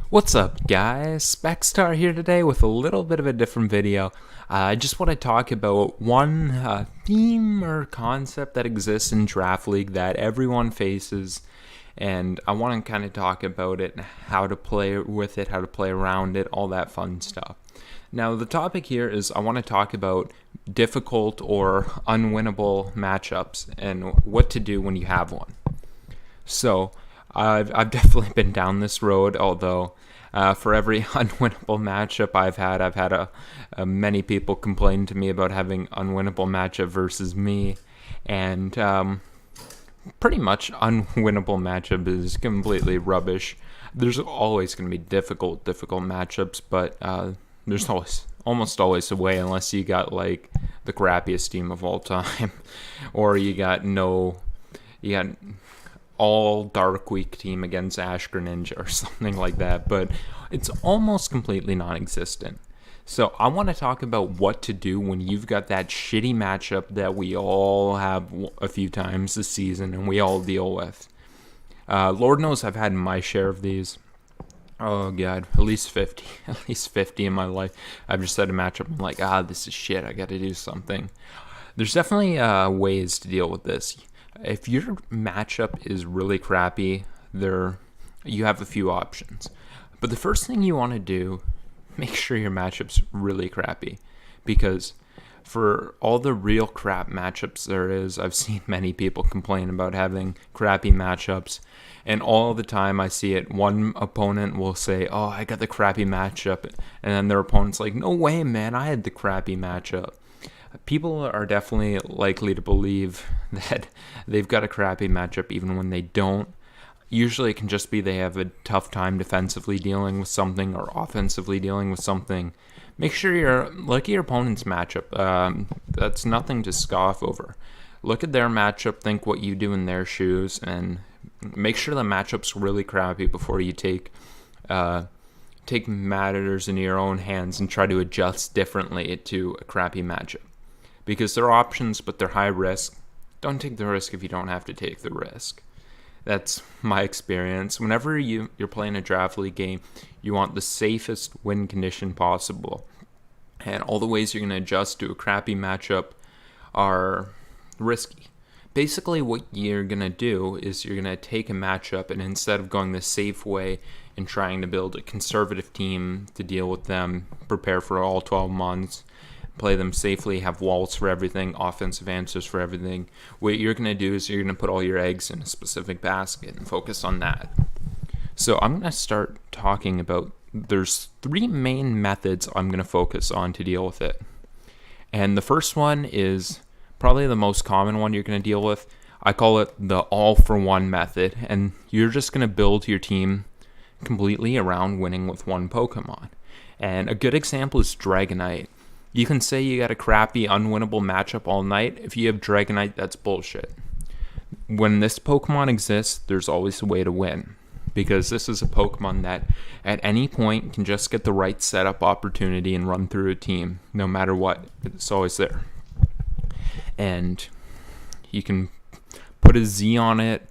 What's up, guys? Specstar here today with a little bit of a different video. I just want to talk about one theme or concept that exists in Draft League that everyone faces, and I want to kind of talk about it, how to play with it, how to play around it, all that fun stuff. Now, the topic here is I want to talk about difficult or unwinnable matchups and what to do when you have one. So, I've definitely been down this road, although for every unwinnable matchup I've had many people complain to me about having unwinnable matchup versus me, and pretty much unwinnable matchup is completely rubbish. There's always going to be difficult matchups, but there's almost always a way, unless you got like the crappiest team of all time, or you got all Dark Week team against Ash Greninja or something like that, but it's almost completely non-existent. So I want to talk about what to do when you've got that shitty matchup that we all have a few times this season and we all deal with. Lord knows I've had my share of these. Oh god, at least 50 in my life. I've just had a matchup, I'm like, this is shit, I gotta do something. There's definitely ways to deal with this. If your matchup is really crappy, you have a few options. But the first thing you want to do, make sure your matchup's really crappy. Because for all the real crap matchups there is, I've seen many people complain about having crappy matchups. And all the time I see it, one opponent will say, oh, I got the crappy matchup. And then their opponent's like, no way, man, I had the crappy matchup. People are definitely likely to believe that they've got a crappy matchup even when they don't. Usually it can just be they have a tough time defensively dealing with something or offensively dealing with something. Make sure you look at your opponent's matchup. That's nothing to scoff over. Look at their matchup, think what you do in their shoes, and make sure the matchup's really crappy before you take matters into your own hands and try to adjust differently to a crappy matchup. Because they're options, but they're high risk. Don't take the risk if you don't have to take the risk. That's my experience. Whenever you're playing a draft league game, you want the safest win condition possible. And all the ways you're going to adjust to a crappy matchup are risky. Basically, what you're going to do is you're going to take a matchup, and instead of going the safe way and trying to build a conservative team to deal with them, prepare for all 12 months, play them safely, have walls for everything, offensive answers for everything. What you're going to do is you're going to put all your eggs in a specific basket and focus on that. So I'm going to start talking about, there's three main methods I'm going to focus on to deal with it. And the first one is probably the most common one you're going to deal with. I call it the all-for-one method. And you're just going to build your team completely around winning with one Pokemon. And a good example is Dragonite. You can say you got a crappy, unwinnable matchup all night. If you have Dragonite, that's bullshit. When this Pokemon exists, there's always a way to win. Because this is a Pokemon that at any point can just get the right setup opportunity and run through a team. No matter what, it's always there. And you can put a Z on it.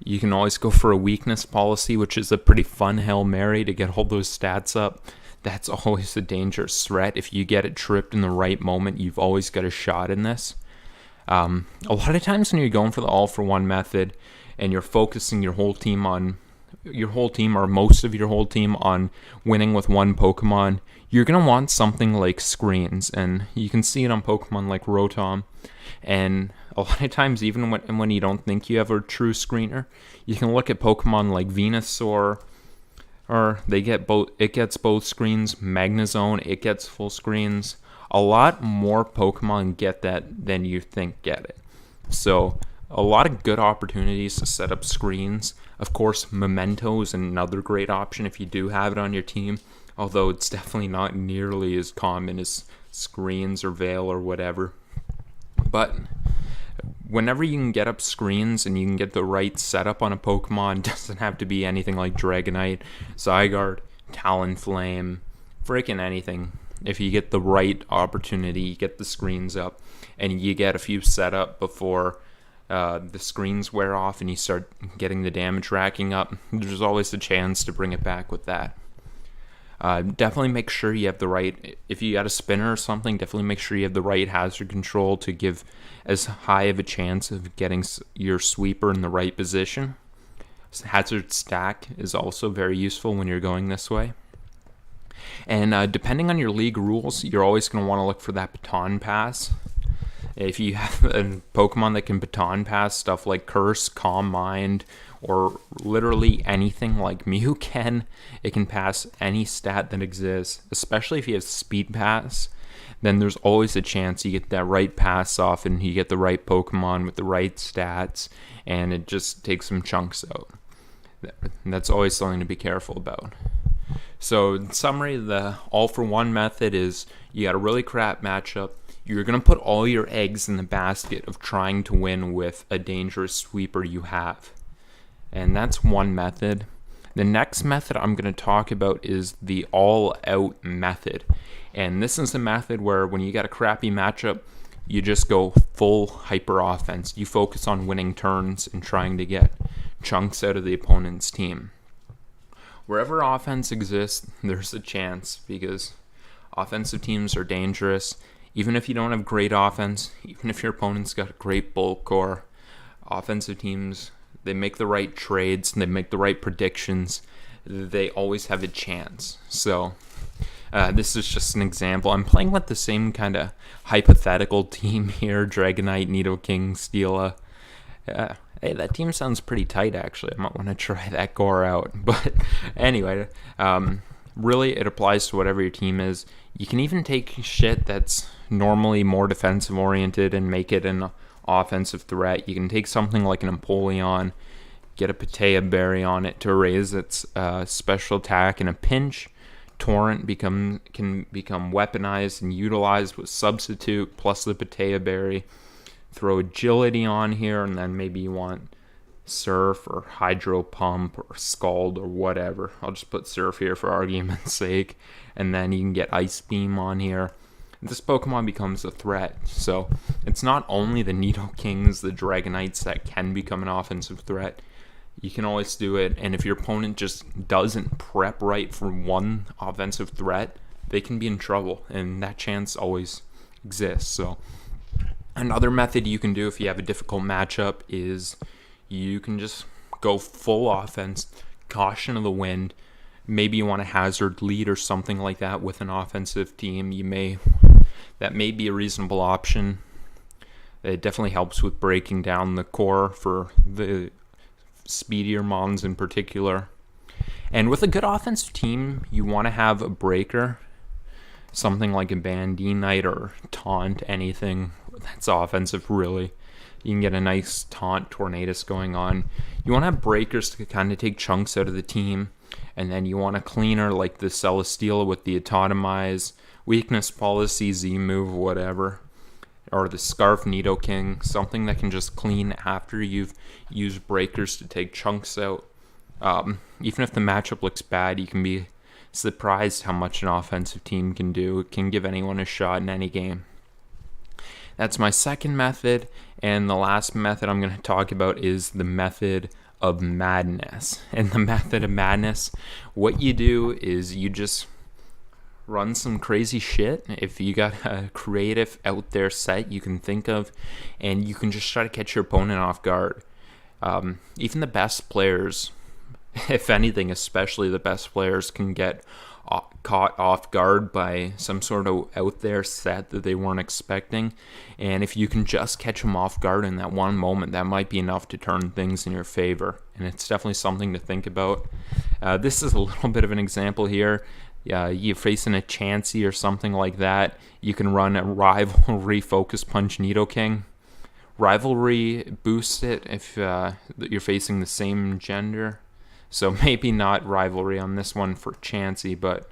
You can always go for a weakness policy, which is a pretty fun Hail Mary to get all those stats up. That's always a dangerous threat. If you get it tripped in the right moment, you've always got a shot in this. A lot of times when you're going for the all-for-one method and you're focusing your whole team or most of your whole team on winning with one Pokemon, you're going to want something like screens. And you can see it on Pokemon like Rotom. And a lot of times, even when you don't think you have a true screener, you can look at Pokemon like Venusaur, or it gets both screens. Magnezone, it gets full screens. A lot more Pokemon get that than you think get it. So a lot of good opportunities to set up screens. Of course, Memento is another great option if you do have it on your team, although it's definitely not nearly as common as screens or Veil or whatever. But whenever you can get up screens and you can get the right setup on a Pokemon, it doesn't have to be anything like Dragonite, Zygarde, Talonflame, freaking anything. If you get the right opportunity, you get the screens up, and you get a few set up before the screens wear off and you start getting the damage racking up, there's always a chance to bring it back with that. Definitely make sure you have the right, if you got a spinner or something, definitely make sure you have the right hazard control to give as high of a chance of getting your sweeper in the right position. Hazard stack is also very useful when you're going this way. And depending on your league rules, you're always going to want to look for that baton pass. If you have a Pokemon that can baton pass, stuff like Curse, Calm Mind, or literally anything like Mew can, it can pass any stat that exists, especially if you have Speed Pass, then there's always a chance you get that right pass off and you get the right Pokemon with the right stats, and it just takes some chunks out. That's always something to be careful about. So in summary, the all-for-one method is you got a really crap matchup. You're going to put all your eggs in the basket of trying to win with a dangerous sweeper you have. And that's one method. The next method I'm going to talk about is the all-out method. And this is a method where when you got a crappy matchup, you just go full hyper offense. You focus on winning turns and trying to get chunks out of the opponent's team. Wherever offense exists, there's a chance, because offensive teams are dangerous. Even if you don't have great offense, even if your opponent's got a great bulk core, offensive teams, they make the right trades, and they make the right predictions, they always have a chance. So this is just an example. I'm playing with the same kind of hypothetical team here: Dragonite, Nidoking, Steela. Hey, that team sounds pretty tight, actually. I might want to try that core out. But anyway, really, it applies to whatever your team is. You can even take shit that's normally more defensive-oriented and make it an offensive threat. You can take something like an Empoleon, get a Patea Berry on it to raise its special attack in a pinch. Torrent can become weaponized and utilized with Substitute plus the Patea Berry. Throw Agility on here, and then maybe you want Surf or Hydro Pump or Scald or whatever. I'll just put Surf here for argument's sake, and then you can get Ice Beam on here. This Pokemon becomes a threat. So it's not only the Nidokings, the Dragonites that can become an offensive threat. You can always do it, and if your opponent just doesn't prep right for one offensive threat, they can be in trouble, and that chance always exists. So another method you can do if you have a difficult matchup is you can just go full offense, caution of the wind. Maybe you want a hazard lead or something like that with an offensive team. That may be a reasonable option. It definitely helps with breaking down the core for the speedier mons in particular. And with a good offensive team, you want to have a breaker, something like a Bandinite or Taunt, anything that's offensive, really. You can get a nice Taunt Tornadus going on. You want to have breakers to kind of take chunks out of the team, and then you want a cleaner like the Celesteela with the Autotomize, Weakness Policy, Z-Move, whatever, or the Scarf Nidoking, something that can just clean after you've used breakers to take chunks out. Even if the matchup looks bad, you can be surprised how much an offensive team can do. It can give anyone a shot in any game. That's my second method, and the last method I'm going to talk about is the method of madness. And the method of madness, what you do is you just run some crazy shit. If you got a creative out there set you can think of, and you can just try to catch your opponent off guard. Even the best players, if anything, especially the best players, can get caught off guard by some sort of out there set that they weren't expecting. And if you can just catch them off guard in that one moment, that might be enough to turn things in your favor. And it's definitely something to think about. This is a little bit of an example here. You're facing a Chansey or something like that. You can run a Rivalry Focus Punch Nidoking. Rivalry boosts it if you're facing the same gender. So maybe not Rivalry on this one for Chansey, but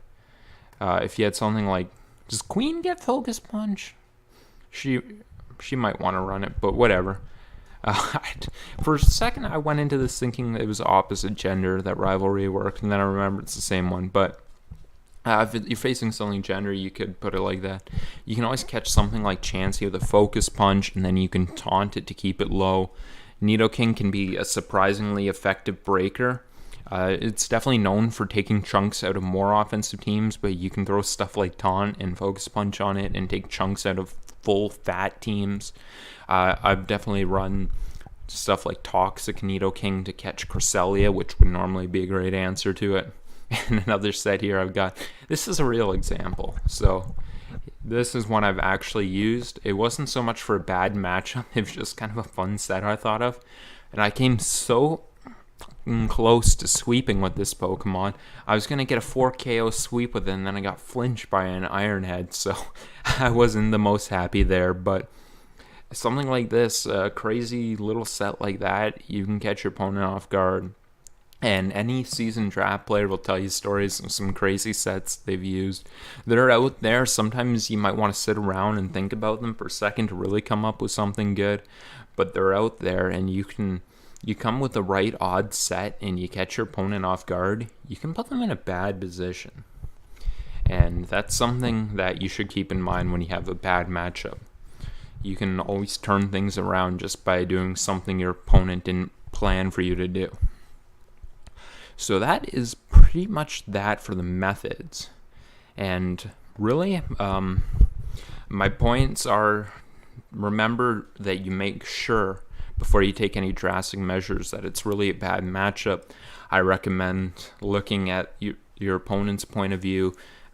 if you had something like, does Queen get Focus Punch? She might want to run it, but whatever. For a second, I went into this thinking that it was opposite gender that Rivalry worked, and then I remember it's the same one. But if you're facing something gender, you could put it like that. You can always catch something like Chansey with a Focus Punch, and then you can taunt it to keep it low. Nidoking can be a surprisingly effective breaker. It's definitely known for taking chunks out of more offensive teams, but you can throw stuff like Taunt and Focus Punch on it and take chunks out of full fat teams. I've definitely run stuff like Toxic Nidoking to catch Cresselia, which would normally be a great answer to it. And another set here I've got, this is a real example. So this is one I've actually used. It wasn't so much for a bad matchup, it was just kind of a fun set I thought of. And I came so close to sweeping with this Pokemon. I was going to get a 4 KO sweep with it, and then I got flinched by an Iron Head, so I wasn't the most happy there. But something like this, a crazy little set like that, you can catch your opponent off guard. And any seasoned draft player will tell you stories of some crazy sets they've used. They're out there. Sometimes you might want to sit around and think about them for a second to really come up with something good. But they're out there, and you come with the right odd set and you catch your opponent off guard, you can put them in a bad position. And that's something that you should keep in mind when you have a bad matchup. You can always turn things around just by doing something your opponent didn't plan for you to do. So that is pretty much that for the methods. And really, my points are, remember that you make sure before you take any drastic measures that it's really a bad matchup. I recommend looking at your opponent's point of view,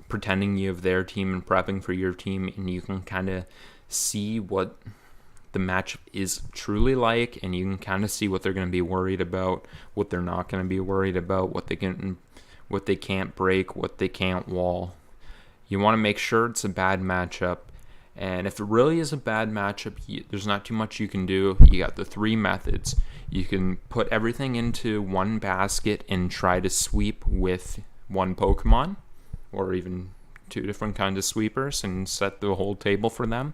pretending you have their team and prepping for your team, and you can kind of see what the matchup is truly like, and you can kind of see what they're going to be worried about, what they're not going to be worried about, what they can't break, what they can't wall. You want to make sure it's a bad matchup. And if it really is a bad matchup, there's not too much you can do. You got the 3 methods. You can put everything into one basket and try to sweep with one Pokemon, or even 2 different kinds of sweepers, and set the whole table for them.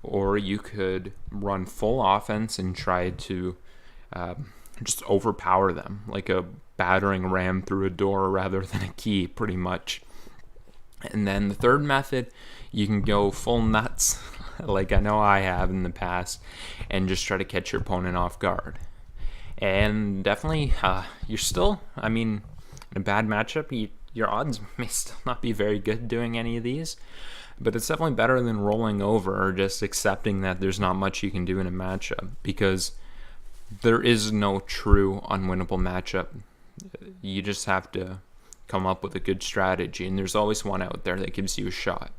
Or you could run full offense and try to just overpower them, like a battering ram through a door rather than a key, pretty much. And then the 3rd method, you can go full nuts, like I know I have in the past, and just try to catch your opponent off guard. And definitely, you're still, in a bad matchup, your odds may still not be very good doing any of these, but it's definitely better than rolling over or just accepting that there's not much you can do in a matchup, because there is no true unwinnable matchup. You just have to come up with a good strategy, and there's always one out there that gives you a shot.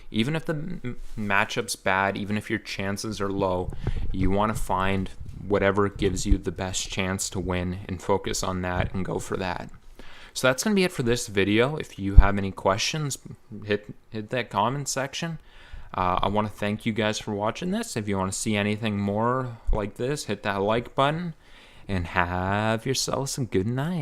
Even if the matchup's bad, even if your chances are low, you want to find whatever gives you the best chance to win and focus on that and go for that. So that's going to be it for this video. If you have any questions, hit that comment section. I want to thank you guys for watching this. If you want to see anything more like this, hit that like button, and have yourselves a good night.